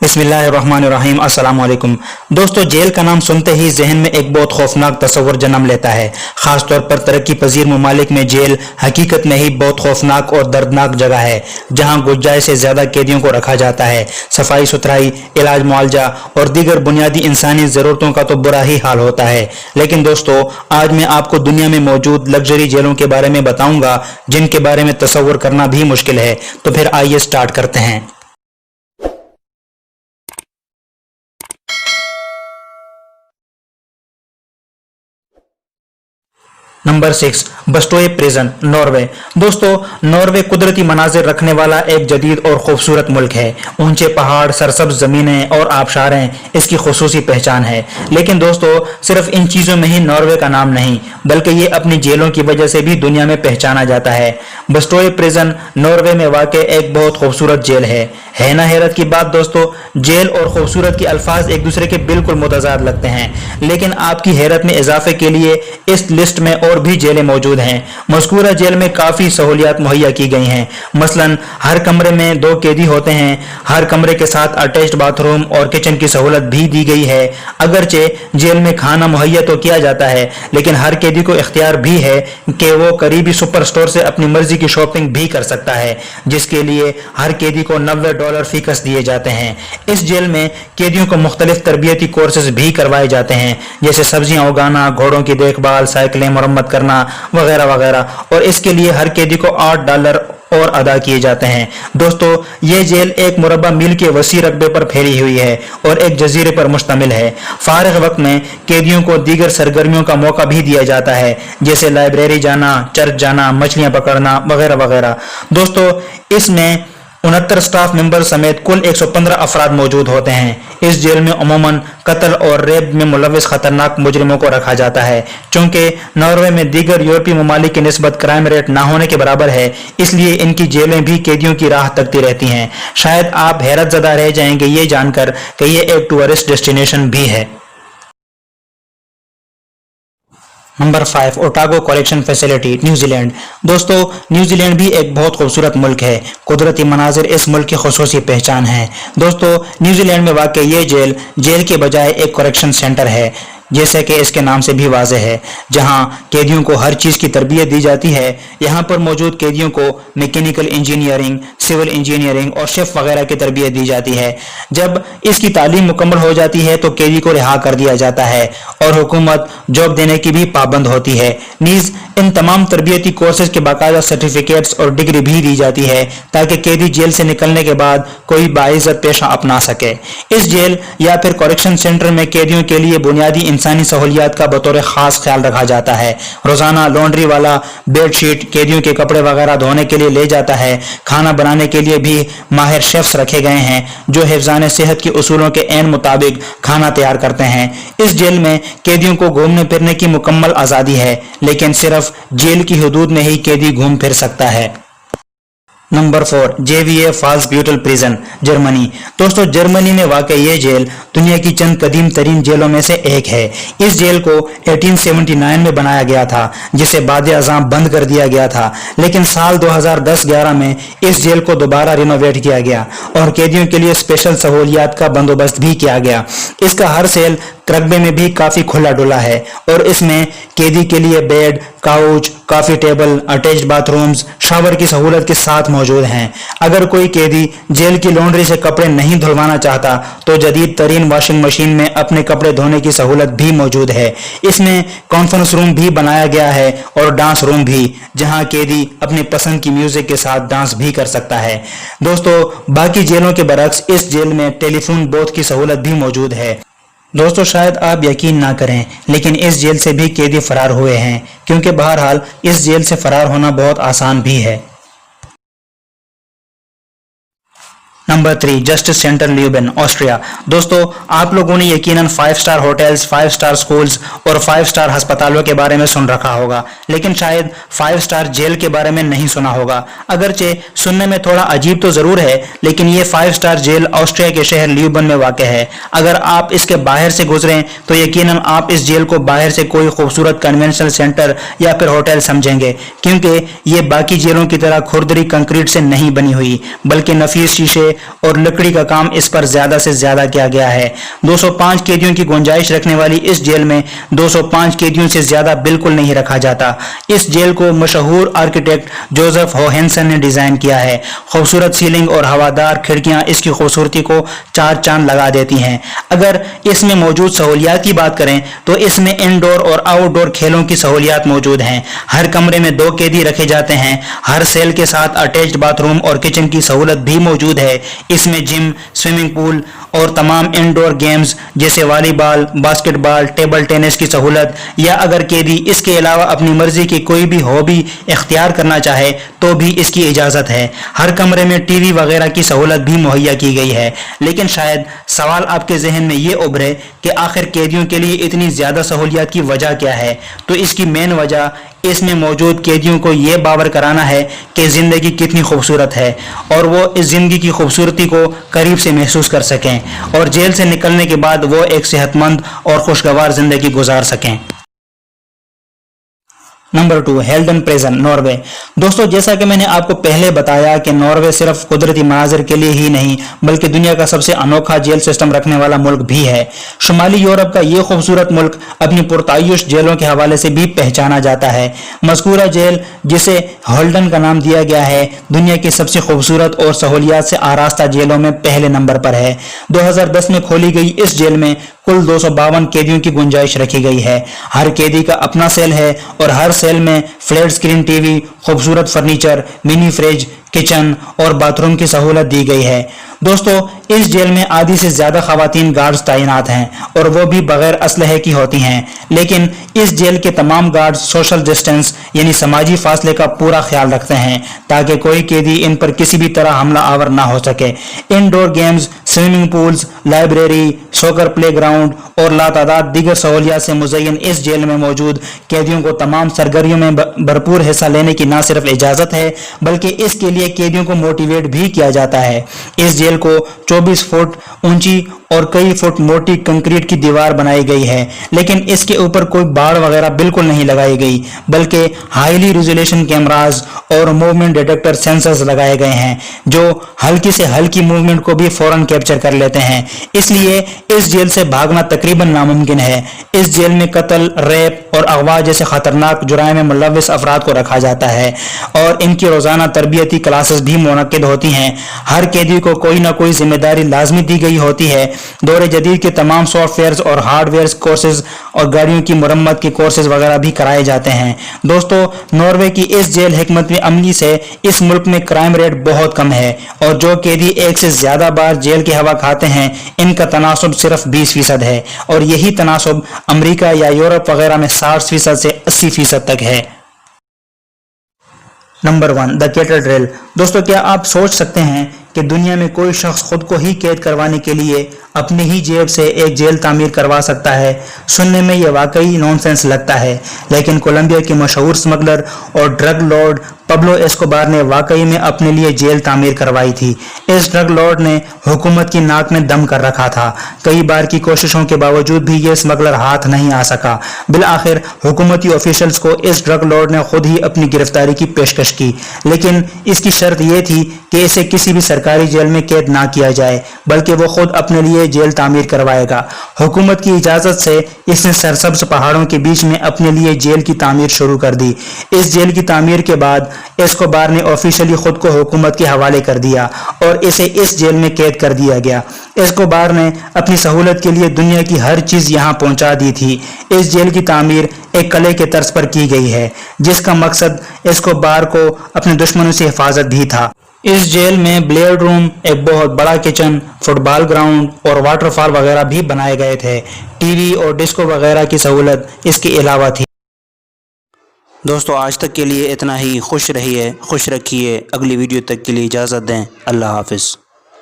बिस्मिल्लाहिर्रहमानिर्रहीम। अस्सलाम वालेकुम। दोस्तों, जेल का नाम सुनते ही जहन में एक बहुत खौफनाक तस्वर जन्म लेता है। खासतौर पर तरक्की पजीर ममालिक में जेल हकीकत में ही बहुत खौफनाक और दर्दनाक जगह है, जहां गुंजाइश से ज्यादा कैदियों को रखा जाता है। सफाई सुथराई, इलाज, मुआवजा और दीगर बुनियादी इंसानी जरूरतों का तो बुरा ही हाल होता है। लेकिन दोस्तों, आज मैं आपको दुनिया में मौजूद लग्जरी जेलों के बारे में बताऊंगा जिनके बारे में तस्वर करना भी मुश्किल है। तो फिर आइए स्टार्ट करते हैं। Number 6, Bastoy prison, Norway. दोस्तों, नॉर्वे कुदरती मनाजिर रखने वाला एक जदीद और खूबसूरत मुल्क है। ऊंचे पहाड़, सरसब्ज जमीनें और आबशारें इसकी खुसूसी पहचान है। लेकिन दोस्तों, सिर्फ इन चीजों में ही नॉर्वे का नाम नहीं, बल्कि ये अपनी जेलों की वजह से भी दुनिया में पहचाना जाता है। बस्टोए प्रिजन नॉर्वे में वाक़ एक बहुत खूबसूरत जेल है ना हैरत की बात दोस्तों। जेल और खूबसूरत के अल्फाज एक दूसरे के बिल्कुल मुतजाद लगते हैं, लेकिन आपकी हैरत में इजाफे के लिए इस लिस्ट में और भी जेलें मौजूद हैं। मज़कूरा जेल में काफी सहूलियात मुहैया की गई हैं। मसलन हर कमरे में 2 कैदी होते हैं। हर कमरे के साथ अटैच्ड बाथरूम और किचन की सहूलत भी दी गई है। अगरचे जेल में खाना मुहैया तो किया जाता है, लेकिन हर कैदी को इख्तियार भी है कि वो करीबी सुपर स्टोर से अपनी मर्जी की शॉपिंग भी कर सकता है, जिसके लिए हर कैदी को $90 फीकस दिए जाते हैं। इस जेल में कैदियों को मुख्तलिफ तरबियती कोर्सेज भी करवाए जाते हैं, जैसे सब्जियां उगाना, घोड़ों की देखभाल, साइकिलें मरम्मत करना वगैरह वगैरह, और इसके लिए हर कैदी को $8 और अदा किए जाते हैं। दोस्तों, ये जेल एक मुरब्बा मील के वसी रकबे पर फैली हुई है और एक जजीरे पर मुश्तमिल है। फारिग वक्त में कैदियों को दीगर सरगर्मियों का मौका भी दिया जाता है, जैसे लाइब्रेरी जाना, चर्च जाना, मछलियां पकड़ना वगैरह वगैरह। दोस्तों, इसमें 69 स्टाफ मेंबर समेत कुल 115 अफराद मौजूद होते हैं। इस जेल में अमूमन कत्ल और रेप में मुलविस खतरनाक मुजरिमों को रखा जाता है। चूंकि नॉर्वे में दीगर यूरोपीय ममालिक की निस्बत क्राइम रेट ना होने के बराबर है, इसलिए इनकी जेलें भी कैदियों की राह तकती रहती हैं। शायद आप हैरत ज़दा रह जाएंगे ये जानकर कि ये एक टूरिस्ट डेस्टिनेशन भी है। Number 5, Otago correction facility, New Zealand. दोस्तों, न्यूजीलैंड भी एक बहुत खूबसूरत मुल्क है। कुदरती मनाजिर इस मुल्क की खुसूसी पहचान है। दोस्तों, न्यूजीलैंड में वाक़ ये जेल के बजाय एक करेक्शन सेंटर है, जैसे कि इसके नाम से भी वाज़ेह है, जहां कैदियों को हर चीज़ की तरबियत दी जाती है। यहां पर मौजूद कैदियों को मैकेनिकल इंजीनियरिंग, सिविल इंजीनियरिंग और शेफ वगैरह की तरबियत दी जाती है। जब इसकी तालीम मुकम्मल हो जाती है तो कैदी को रिहा कर दिया जाता है और हुकूमत जॉब देने की भी पाबंद होती है। नीज इन तमाम तरबियती कोर्सेज के बाकायदा सर्टिफिकेट्स और डिग्री भी दी जाती है, ताकि कैदी जेल से निकलने के बाद कोई बाइज्जत पेशा अपना सके। इस जेल या फिर करेक्शन सेंटर में कैदियों के लिए बुनियादी इंसानी सहूलियात का बतौर खास ख्याल रखा जाता है। रोजाना लॉन्ड्री वाला बेडशीट, कैदियों के कपड़े वगैरह धोने के लिए ले जाता है। खाना बनाने के लिए भी माहिर शेफ्स रखे गए हैं, जो हिफ्ज़ान सेहत के उसूलों के ऐन मुताबिक खाना तैयार करते हैं। इस जेल में कैदियों को घूमने फिरने की मुकम्मल आज़ादी है, लेकिन सिर्फ जेल की हदूद में ही कैदी घूम फिर सकता है। Number 4, JVA Fuhlsbuttel prison, Germany. दोस्तों, जर्मनी में वाक़ ये जेल दुनिया की चंद कदीम तरीन जेलों में से एक है। इस जेल को 1879 में बनाया गया था, जिसे बाद अज़ाम बंद कर दिया गया था, लेकिन साल 2010-11 में इस जेल को दोबारा रिनोवेट किया गया और कैदियों के लिए स्पेशल सहूलियात का बंदोबस्त भी किया गया। इसका हर सेल रकबे में भी काफी खुला डुला है और इसमें कैदी के लिए bed, couch, coffee table, attached bathrooms, shower की सहूलत के साथ मौजूद हैं। अगर कोई कैदी जेल की लॉन्ड्री से कपड़े नहीं धुलवाना चाहता तो जदीद तरीन वॉशिंग मशीन में अपने कपड़े धोने की सहूलत भी मौजूद है। इसमें कॉन्फ्रेंस रूम भी बनाया गया है और डांस रूम भी, जहां कैदी अपनी पसंद की म्यूजिक के साथ डांस भी कर सकता है। दोस्तों, बाकी जेलों के बरक्स इस जेल में टेलीफोन बूथ की सहूलत भी मौजूद है। दोस्तों, शायद आप यकीन ना करें, लेकिन इस जेल से भी कैदी फरार हुए हैं, क्योंकि बहरहाल इस जेल से फरार होना बहुत आसान भी है। Number 3, justice centre Leoben, Austria. दोस्तों, आप लोगों ने यकीनन 5 स्टार होटल्स, 5 स्टार स्कूल्स और 5 स्टार अस्पतालों के बारे में सुन रखा होगा, लेकिन शायद 5 स्टार जेल के बारे में नहीं सुना होगा। अगरचे सुनने में थोड़ा अजीब तो जरूर है, लेकिन ये 5 स्टार जेल ऑस्ट्रिया के शहर ल्यूबेन में वाक़ है। अगर आप इसके बाहर से गुजरें तो यकीनन आप इस जेल को बाहर से कोई खूबसूरत कन्वेंशनल सेंटर या फिर होटल समझेंगे, क्योंकि ये बाकी जेलों की तरह खुरदरी कंक्रीट से नहीं बनी हुई, बल्कि नफीस शीशे और लकड़ी का काम इस पर ज्यादा से ज्यादा किया गया है। 205 कैदियों की गुंजाइश रखने वाली इस जेल में 205 कैदियों से ज्यादा बिल्कुल नहीं रखा जाता। इस जेल को मशहूर आर्किटेक्ट जोसेफ होहेंसन ने डिजाइन किया है। खूबसूरत सीलिंग और हवादार खिड़कियां इसकी खूबसूरती को चार चांद लगा देती हैं। अगर इसमें मौजूद सहूलियात की बात करें तो इसमें इनडोर और आउटडोर खेलों की सहूलियात मौजूद हैं। हर कमरे में 2 कैदी रखे जाते हैं। हर सेल के साथ अटैच्ड बाथरूम और किचन की सहूलत भी मौजूद है। इसमें जिम, स्विमिंग पूल और तमाम इंडोर गेम्स जैसे वॉलीबॉल, बास्केटबॉल, टेबल टेनिस की सहूलत, या अगर कैदी इसके अलावा अपनी मर्जी की कोई भी हॉबी इख्तियार करना चाहे तो भी इसकी इजाज़त है। हर कमरे में टीवी वगैरह की सहूलत भी मुहैया की गई है। लेकिन शायद सवाल आपके जहन में ये उभरे कि आखिर कैदियों के लिए इतनी ज़्यादा सहूलियात की वजह क्या है। तो इसकी मेन वजह इसमें मौजूद कैदियों को यह बावर कराना है कि ज़िंदगी कितनी खूबसूरत है और वो इस ज़िंदगी की खूबसूरती को करीब से महसूस कर सकें और जेल से निकलने के बाद वो एक सेहतमंद और खुशगवार ज़िंदगी गुजार सकें। Number 2, हेल्डन prison, Norway. दोस्तों, जैसा कि मैंने आपको पहले बताया कि नॉर्वे सिर्फ कुदरती मनाजिर के लिए ही नहीं बल्कि दुनिया का सबसे अनोखा जेल सिस्टम रखने वाला मुल्क भी है। शुमाली यूरोप का ये खूबसूरत मुल्क अपनी पुरतायुश जेलों के हवाले से भी पहचाना जाता है। मज़कूरा जेल, जिसे हेल्डन का नाम दिया गया है, दुनिया की सबसे खूबसूरत और सहूलियात से आरास्ता जेलों में पहले नंबर पर है। 2010 में खोली गई इस जेल में कुल 252 कैदियों की गुंजाइश रखी गई है। हर कैदी का अपना सेल है और हर सेल में फ्लैट स्क्रीन टीवी, खूबसूरत फर्नीचर, मिनी फ्रिज, किचन और बाथरूम की सहूलत दी गई है। दोस्तों, इस जेल में आधी से ज्यादा खवातीन गार्ड्स तैनात हैं और वो भी बगैर असलहे की होती हैं। लेकिन इस जेल के तमाम गार्ड्स सोशल डिस्टेंस यानी समाजी फासले का पूरा ख्याल रखते हैं ताकि कोई कैदी इन पर किसी भी तरह हमला आवर ना हो सके। Indoor games, swimming pools, library, soccer play ground और लातादाद दीगर सहूलियात से मुज़य्यन इस जेल में मौजूद कैदियों को तमाम सरगर्मियों में भरपूर हिस्सा लेने की न सिर्फ इजाज़त है बल्कि इसके लिए कैदियों को मोटिवेट भी किया जाता है। इस जेल को 24 फुट ऊंची और कई फुट मोटी कंक्रीट की दीवार बनाई गई है, लेकिन इसके ऊपर कोई बाड़ वगैरह बिल्कुल नहीं लगाई गई बल्कि हाईली रिजोल्यूशन कैमरास और मूवमेंट डिटेक्टर सेंसर्स लगाए गए हैं जो हल्की से हल्की मूवमेंट को भी फौरन कैप्चर कर लेते हैं। इसलिए इस जेल से भागना तकरीबन नामुमकिन है। इस जेल में कत्ल, रेप और अगवा जैसे खतरनाक जुराइम में मुलव्विस अफराद को रखा जाता है और इनकी रोजाना तरबियती क्लासेस भी मुनक्किद होती हैं। हर कैदी को कोई ना कोई जिम्मेदारी लाजमी दी गई होती है। दौरे जदीद के तमाम सॉफ्टवेयर और हार्डवेयर कोर्सेज और गाड़ियों की मरम्मत के कोर्सेज वगैरह भी कराए जाते हैं। दोस्तों, नॉर्वे की इस जेल हिकमत में अमली से इस मुल्क में क्राइम रेट बहुत कम है और जो कैदी एक से ज्यादा बार जेल की हवा खाते हैं इनका तनासुब सिर्फ 20% है और यही तनासुब अमेरिका या यूरोप वगैरह में 60% से 80% तक है। Number 1, the cathedral. दोस्तों, क्या आप सोच सकते हैं कि दुनिया में कोई शख्स खुद को ही कैद करवाने के लिए अपनी ही जेब से एक जेल तामीर करवा सकता है? सुनने में यह वाकई नॉनसेंस लगता है, लेकिन कोलंबिया के मशहूर स्मगलर और ड्रग लॉर्ड पब्लो एस्कोबार ने वाकई में अपने लिए जेल तामीर करवाई थी। इस ड्रग लॉर्ड ने हुकूमत की नाक में दम कर रखा था। कई बार की कोशिशों के बावजूद भी ये स्मगलर हाथ नहीं आ सका। बिल आखिर हुकूमती ऑफिशियल्स को इस ड्रग लॉर्ड ने खुद ही अपनी गिरफ्तारी की पेशकश की, लेकिन इसकी शर्त यह थी कि इसे किसी भी सरकारी जेल में कैद ना किया जाए बल्कि वो खुद अपने लिए जेल तामीर करवाएगा। हुकूमत की इजाजत से इसने सरसब्ज पहाड़ों के बीच में अपने लिए जेल की तामीर शुरू कर दी। इस जेल की तामीर के बाद एस्कोबार ने ऑफिशियली खुद को हुकूमत के हवाले कर दिया और इसे इस जेल में कैद कर दिया गया। एस्कोबार ने अपनी सहूलत के लिए दुनिया की हर चीज यहां पहुंचा दी थी। इस जेल की तामीर एक कले के तर्ज पर की गई है जिसका मकसद एस्कोबार को अपने दुश्मनों से हिफाजत भी था। इस जेल में ब्लेड रूम, एक बहुत बड़ा किचन, फुटबॉल ग्राउंड और वाटरफॉल वगैरह भी बनाए गए थे। टीवी और डिस्को वगैरह की सहूलत इसके अलावा थी। दोस्तों, आज तक के लिए इतना ही। खुश रहिए, खुश रखिए। अगली वीडियो तक के लिए इजाज़त दें। अल्लाह हाफिज़।